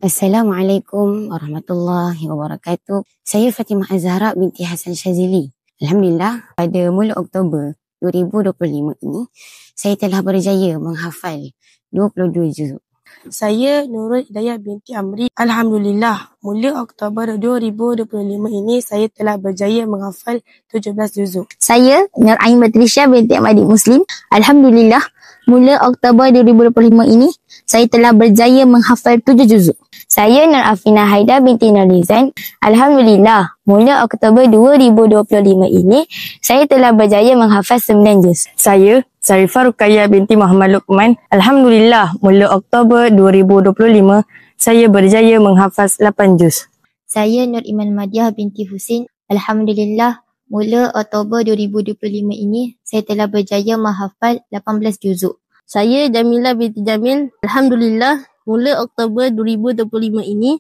Assalamualaikum warahmatullahi wabarakatuh. Saya Fatimah Azhara binti Hassan Shazili. Alhamdulillah, pada mula Oktober 2025 ini, saya telah berjaya menghafal 22 juzuk. Saya Nurul Hidayah binti Amri. Alhamdulillah, mula Oktober 2025 ini saya telah berjaya menghafal 17 juzuk. Saya Nur Ain Batrisya binti Ahmadi Muslim. Alhamdulillah, mula Oktober 2025 ini saya telah berjaya menghafal 7 juzuk. Saya Nur Afina Haida binti Nurizan. Alhamdulillah, mula Oktober 2025 ini saya telah berjaya menghafal 9 juz. Saya Sarifah Ruqayyah binti Muhammad Luqman. Alhamdulillah, mula Oktober 2025 saya berjaya menghafal 8 juz. Saya Nur Iman Madiah binti Husin. Alhamdulillah, mula Oktober 2025 ini saya telah berjaya menghafal 18 juzuk. Saya Jamilah binti Jamil. Alhamdulillah, mula Oktober 2025 ini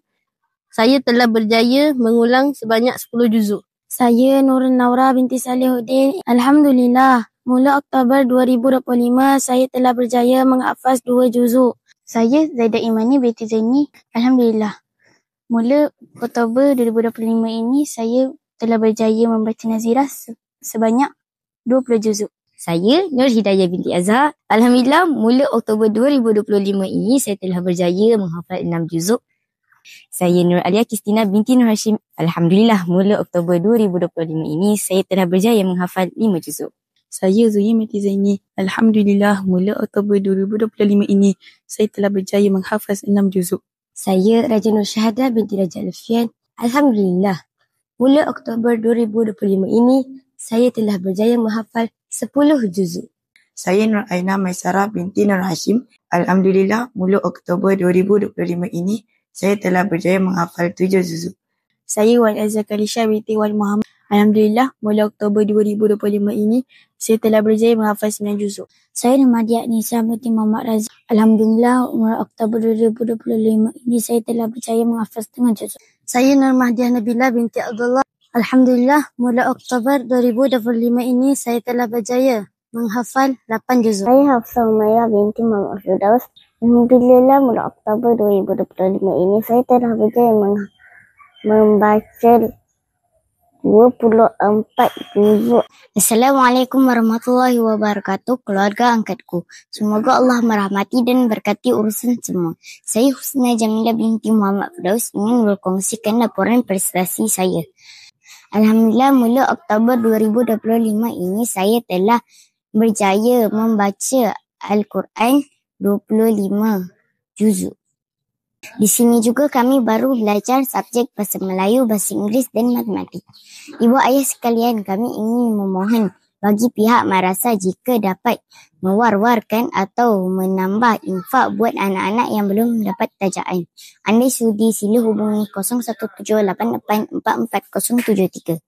saya telah berjaya mengulang sebanyak 10 juzuk. Saya Nurul Naura binti Salihuddin. Alhamdulillah, mula Oktober 2025 saya telah berjaya menghafaz 2 juzuk. Saya Zaidah Imani binti Zaini. Alhamdulillah, mula Oktober 2025 ini saya telah berjaya membaca Nazirah sebanyak 20 juzuk. Saya Nur Hidayah binti Azhar. Alhamdulillah, mula Oktober 2025 ini saya telah berjaya menghafal 6 juzuk. Saya Nur Alia Kristina binti Nur Hashim. Alhamdulillah, mula Oktober 2025 ini saya telah berjaya menghafal 5 juzuk. Saya Zuhia binti Zaini. Alhamdulillah, mula Oktober 2025 ini saya telah berjaya menghafaz 6 juzuk. Saya Raja Nur Syahadah binti Raja Alfian. Alhamdulillah, mula Oktober 2025 ini saya telah berjaya menghafal 10 juzuk. Saya Nur Aina Maisarah binti Nur Hashim. Alhamdulillah, mula Oktober 2025 ini saya telah berjaya menghafal 7 juzuk. Saya Wan Azhar Kalisha binti Wan Muhammad. Alhamdulillah, mula Oktober 2025 ini saya telah berjaya menghafal 9 juzuk. Saya Nurmadiah Nisa binti Muhammad Razak. Alhamdulillah, mula Oktober 2025 ini saya telah berjaya menghafal 5 juzuk. Saya Nurmahdiah Nabila binti Abdullah. Alhamdulillah, mula Oktober 2025 ini saya telah berjaya menghafal 8 juzuk. Saya Hafsah Umayyah binti Muhammad Firdaus. Alhamdulillah, mula Oktober 2025 ini saya telah berjaya membaca 24 juzuk. Assalamualaikum warahmatullahi wabarakatuh, keluarga angkatku. Semoga Allah merahmati dan berkati urusan semua. Saya Husna Jamilah binti Muhammad Firdaus ingin berkongsikan laporan prestasi saya. Alhamdulillah, mula Oktober 2025 ini saya telah berjaya membaca Al-Quran 25 juzuk. Di sini juga kami baru belajar subjek Bahasa Melayu, Bahasa Inggeris dan Matematik. Ibu ayah sekalian, kami ingin memohon bagi pihak madrasah jika dapat mewar-warkan atau menambah infak buat anak-anak yang belum mendapat tajaan. Andai sudi, sila hubungi 0178844073.